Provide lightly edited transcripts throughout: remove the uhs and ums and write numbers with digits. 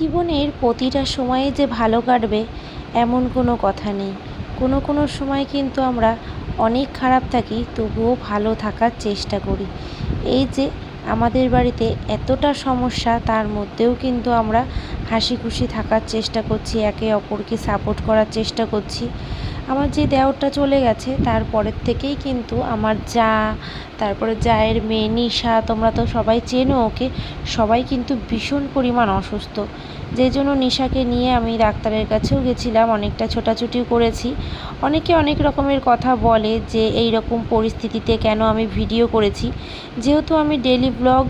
জীবনের প্রতিটা সময়ে যে ভালো কাটবে এমন কোনো কথা নেই। কোনো কোনো সময় কিন্তু আমরা অনেক খারাপ থাকি, তবুও ভালো থাকার চেষ্টা করি। এই যে আমাদের বাড়িতে এতটা সমস্যা, তার মধ্যেও কিন্তু আমরা হাসি খুশি থাকার চেষ্টা করছি, একে অপরকে সাপোর্ট করার চেষ্টা করছি। আমার যে দেওরটা চলে গেছে তারপরের থেকেই কিন্তু আমার যা, তারপরে জায়ের মেয়ে নিশা, তোমরা তো সবাই চেনো ওকে, সবাই কিন্তু ভীষণ পরিমাণ অসুস্থ। যেই জন্য নিশাকে নিয়ে আমি ডাক্তারের কাছেও গেছিলাম, অনেকটা ছোটাছুটিও করেছি। অনেকে অনেক রকমের কথা বলে যে এই রকম পরিস্থিতিতে কেন আমি ভিডিও করেছি। যেহেতু আমি ডেলি ব্লগ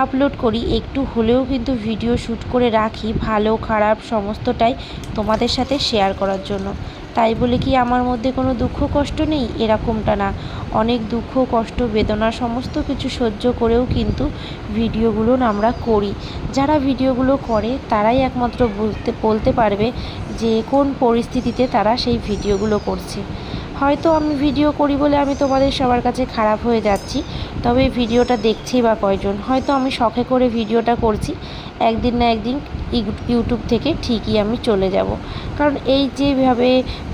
আপলোড করি, একটু হলেও কিন্তু ভিডিও শ্যুট করে রাখি, ভালো খারাপ সমস্তটাই তোমাদের সাথে শেয়ার করার জন্য। তাই বলে কি আমার মধ্যে কোনো দুঃখ কষ্ট নেই? এরকমটা না। অনেক দুঃখ কষ্ট বেদনা সমস্ত কিছু সহ্য করেও কিন্তু ভিডিওগুলো আমরা করি। যারা ভিডিওগুলো করে তারাই একমাত্র বলতে পারবে যে কোন পরিস্থিতিতে তারা সেই ভিডিওগুলো করছে। হয়তো আমি ভিডিও করি বলে আমি তোমাদের সবার কাছে খারাপ হয়ে যাচ্ছি, তবে ভিডিওটা দেখছেই বা কয়জন? হয়তো আমি শখে করে ভিডিওটা করছি, একদিন না একদিন ইউটিউব থেকে ঠিকই আমি চলে যাব। কারণ এই যেভাবে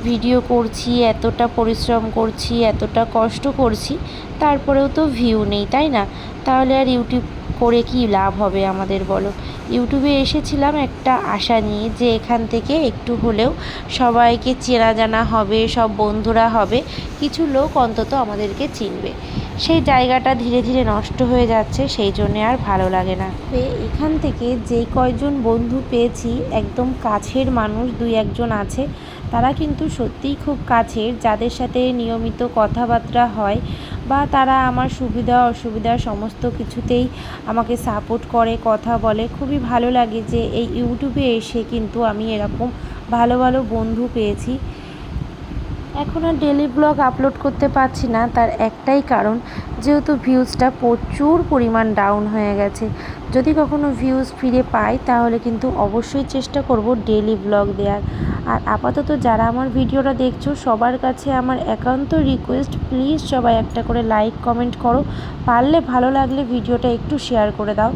ভিডিও করছি, এতটা পরিশ্রম করছি, এতটা কষ্ট করছি, তারপরেও তো ভিউ নেই, তাই না? তাহলে আর ইউটিউব করে কি লাভ হবে আমাদের, বলো? ইউটিউবে এসেছিলাম একটা আশা নিয়ে যে এখান থেকে একটু হলেও সবাইকে চেনা জানা হবে, সব বন্ধুরা হবে, কিছু লোক অন্তত আমাদেরকে চিনবে। সেই জায়গাটা ধীরে ধীরে নষ্ট হয়ে যাচ্ছে, সেই জন্যে আর ভালো লাগে না। এখান থেকে যেই কয়জন বন্ধু পেয়েছি, একদম কাছের মানুষ দুই একজন আছে, তারা কিন্তু সত্যিই খুব কাছের, যাদের সাথে নিয়মিত কথাবার্তা হয় বা তারা আমার সুবিধা অসুবিধা সমস্ত কিছুতেই আমাকে সাপোর্ট করে, কথা বলে। খুবই ভালো লাগে যে এই ইউটিউবে এসে কিন্তু আমি এরকম ভালো ভালো বন্ধু পেয়েছি। এখন আর ডেলি ব্লগ আপলোড করতে পারছি না, তার একটাই কারণ, যেহেতু ভিউজটা প্রচুর পরিমাণ ডাউন হয়ে গেছে। যদি কখনো ভিউজ ফিরে পাই তাহলে কিন্তু অবশ্যই চেষ্টা করব ডেলি ব্লগ দেওয়ার। আর আপাতত যারা আমার ভিডিওটা দেখছো, সবার কাছে আমার একান্ত রিকোয়েস্ট, প্লিজ সবাই একটা করে লাইক কমেন্ট করো, পারলে ভালো লাগলে ভিডিওটা একটু শেয়ার করে দাও।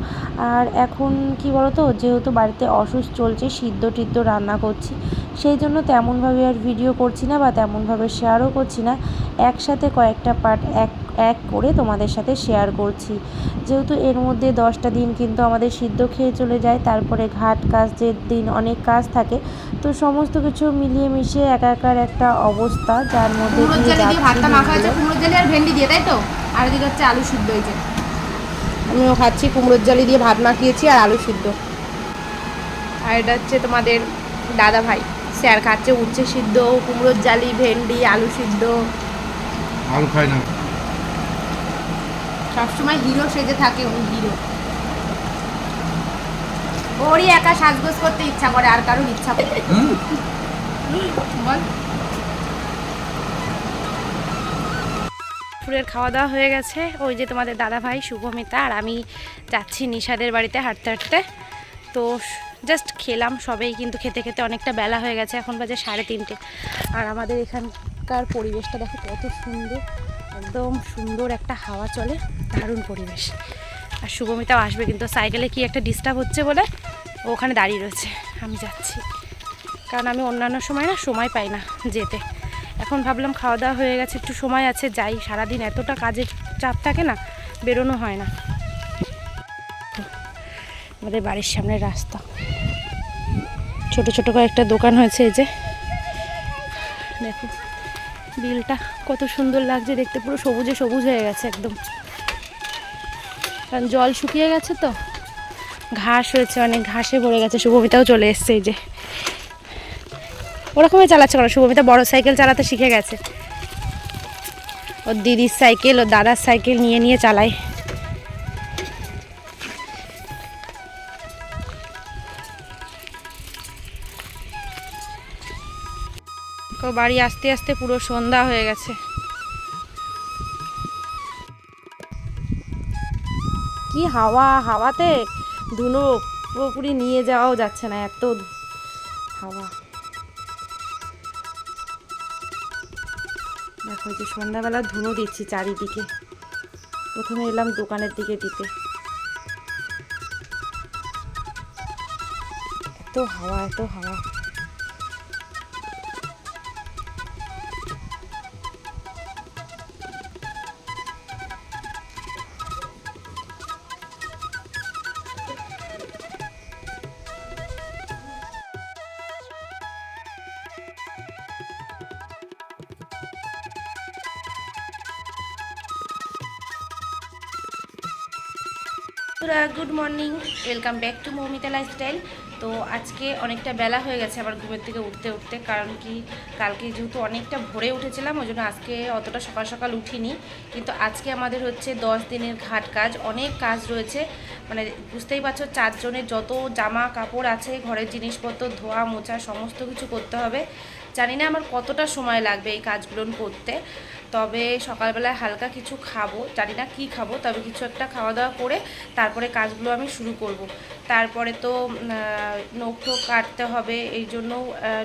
আর এখন কি বলো তো, যেহেতু বাড়িতে অসুস্থ চলছে, সিদ্ধ টিদ্ধ রান্না করছি, সেই জন্য তেমনভাবে আর ভিডিও করছি না বা তেমনভাবে শেয়ারও করছি না। একসাথে কয়েকটা পার্ট এক এক করে তোমাদের সাথে শেয়ার করছি। যেহেতু এর মধ্যে 10টা দিন কিন্তু আমাদের সিদ্ধ খেয়ে চলে যায়, তারপরে ঘাট কাজের দিন অনেক কাজ থাকে, তো সমস্ত কিছু মিলিয়ে মিশিয়ে একাকার একটা অবস্থা, যার মধ্যে দিয়ে ভাতটা মাখা আছে কুমড়োর জালি আর ভেন্ডি দিয়ে, তাই তো? আর এদিকে হচ্ছে আলু সিদ্ধ হয়েছে। আমিও খাচ্ছি, কুমড়োর জালি দিয়ে ভাত মাখিয়েছি আর আলু সিদ্ধ। আর এটা হচ্ছে তোমাদের দাদা ভাই, স্যার খাচ্ছে উচ্ছে সিদ্ধ, কুমড়োর জালি, ভেন্ডি, আলু সিদ্ধ। আলু খাই না, সবসময় হিরো সেজে থাকে, উনি হিরো। ওরই একা সাজগোজ করতে ইচ্ছা করে, আর কারোর ইচ্ছা করে বল। দুপুরের খাওয়া দাওয়া হয়ে গেছে। ওই যে তোমাদের দাদা ভাই শুভমিতা আর আমি যাচ্ছি নিশাদের বাড়িতে হাঁটতে হাঁটতে। তো জাস্ট খেলাম সবেই, কিন্তু খেতে খেতে অনেকটা বেলা হয়ে গেছে, এখন বাজে 3:30। আর আমাদের এখানকার পরিবেশটা দেখো কত সুন্দর, একদম সুন্দর একটা হাওয়া চলে, দারুণ পরিবেশ। আর শুভমিতাও আসবে, কিন্তু সাইকেলে কি একটা ডিস্টার্ব হচ্ছে বলে ও ওখানে দাঁড়িয়ে রয়েছে। আমি যাচ্ছি, কারণ আমি অন্যান্য সময় না সময় পাই না যেতে। এখন ভাবলাম খাওয়া দাওয়া হয়ে গেছে, একটু সময় আছে, যাই। সারাদিন এতটা কাজের চাপ থাকে না, বেরোনো হয় না। আমাদের বাড়ির সামনের রাস্তা, ছোট ছোট কয়েকটা দোকান হয়েছে। এই যে দেখো বিলটা কত সুন্দর লাগছে দেখতে, পুরো সবুজে সবুজ হয়ে গেছে একদম, কারণ জল শুকিয়ে গেছে তো, ঘাস হয়েছে, অনেক ঘাসে ভরে গেছে। শুভমিতাও চলে এসছে, এই যে ওরকমই চালাচ্ছে। কারণ শুভমিতা বড় সাইকেল চালাতে শিখে গেছে, ওর দিদির সাইকেল, ওর দাদার সাইকেল নিয়ে নিয়ে চালায়। বাড়ি আস্তে আস্তে পুরো সন্ধ্যা হয়ে গেছে। কি হাওয়া, হাওয়াতে ধুলো পুরোপুরি নিয়ে যাওয়াও যাচ্ছে না, এত হাওয়া। দেখো যে সন্ধ্যাবেলা ধুনো দিচ্ছি চারিদিকে। প্রথমে এলাম দোকানের দিকে দিতে, এত হাওয়া, এত হাওয়া। Good morning, welcome back to Moumita lifestyle. তো আজকে অনেকটা বেলা হয়ে গেছে আবার ঘুমের থেকে উঠতে উঠতে, কারণ কি কালকে যেহেতু অনেকটা ভোরে উঠেছিলাম ওই জন্য আজকে অতটা সকাল সকাল উঠিনি। কিন্তু আজকে আমাদের হচ্ছে 10 দিনের ঘাট কাজ, অনেক কাজ রয়েছে। মানে বুঝতেই পারছো 4 জনের যত জামা কাপড় আছে, ঘরের জিনিসপত্র ধোয়া মোছা সমস্ত কিছু করতে হবে। জানি না আমার কতটা সময় লাগবে এই কাজগুলো করতে, তবে সকালবেলায় হালকা কিছু খাবো, জানি না কী খাবো, তবে কিছু একটা খাওয়া দাওয়া করে তারপরে কাজগুলো আমি শুরু করব। তারপরে তো নখ টোখ কাটতে হবে, এই জন্য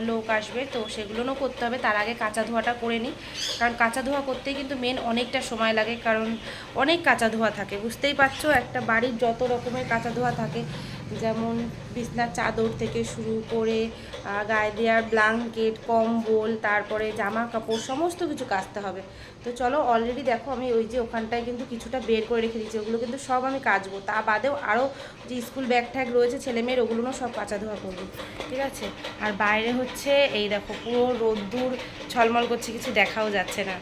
লোক আসবে, তো সেগুলোও করতে হবে। তার আগে কাঁচা ধোয়াটা করে নিই, কারণ কাঁচা ধোয়া করতেই কিন্তু মেন অনেকটা সময় লাগে, কারণ অনেক কাঁচা ধোয়া থাকে। বুঝতেই পারছো একটা বাড়ির যত রকমের কাঁচা ধোয়া থাকে, যেমন বিছনার চাদর থেকে শুরু করে গায়ে দেওয়ার ব্ল্যাঙ্কেট, কম্বল, তারপরে জামা কাপড় সমস্ত কিছু কাচতে হবে। তো চলো, অলরেডি দেখো আমি ওই যে ওখানটায় কিন্তু কিছুটা বের করে রেখে দিচ্ছি, ওগুলো কিন্তু সব আমি কাচবো। তা বাদেও আরও যে স্কুল ব্যাগ ট্যাগ রয়েছে ছেলেমেয়ের, ওগুলোও সব কাচা ধোয়া করবো, ঠিক আছে। আর বাইরে হচ্ছে এই দেখো পুরো রোদ্দুর ঝলমল করছে, কিছু দেখাও যাচ্ছে না।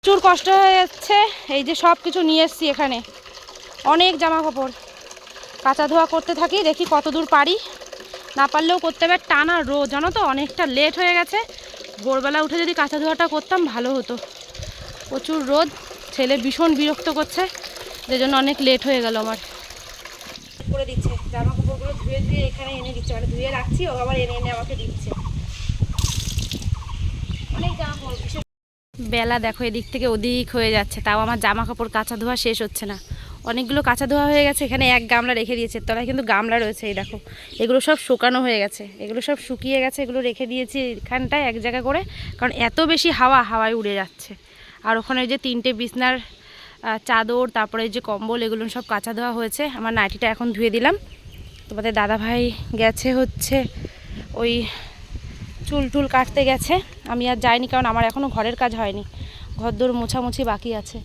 প্রচুর কষ্ট হয়ে যাচ্ছে, এই যে সব কিছু নিয়ে এসছি এখানে, অনেক জামা কাপড় কাঁচা ধোয়া করতে থাকি, দেখি কত দূর পারি। না পারলেও করতে হবে, টানা রোদ জানো তো, অনেকটা লেট হয়ে গেছে। ভোরবেলা উঠে যদি কাঁচা ধোয়াটা করতাম ভালো হতো। প্রচুর রোদ, ছেলে ভীষণ বিরক্ত করছে, যে জন্য অনেক লেট হয়ে গেল আমার। করে দিচ্ছে জামা কাপড়গুলো ধুয়ে ধুয়ে এখানে এনে দিচ্ছে, মানে ধুয়ে রাখছি, ও আবার এনে এনে আমাকে দিচ্ছে। অনেক জামা কাপড়, বেলা দেখো এদিক থেকে ওদিক হয়ে যাচ্ছে, তাও আমার জামা কাপড় কাঁচা ধোয়া শেষ হচ্ছে না। অনেকগুলো কাঁচা ধোয়া হয়ে গেছে, এখানে এক গামলা রেখে দিয়েছে, তলায় কিন্তু গামলা রয়েছে, এই দেখো এগুলো সব শুকানো হয়ে গেছে, এগুলো সব শুকিয়ে গেছে, এগুলো রেখে দিয়েছি এখানটায় এক জায়গা করে, কারণ এত বেশি হাওয়ায় উড়ে যাচ্ছে। আর ওখানে যে 3টে বিছনার চাদর, তারপরে যে কম্বল, এগুলো সব কাঁচা ধোয়া হয়েছে। আমার নাইটিটা এখন ধুয়ে দিলাম। তোমাদের দাদাভাই গেছে হচ্ছে ওই চুল টুল কাটতে গেছে, আমি আর যাইনি, কারণ আমার এখনও ঘরের কাজ হয়নি, ঘরদোর মোছামুছি বাকি আছে।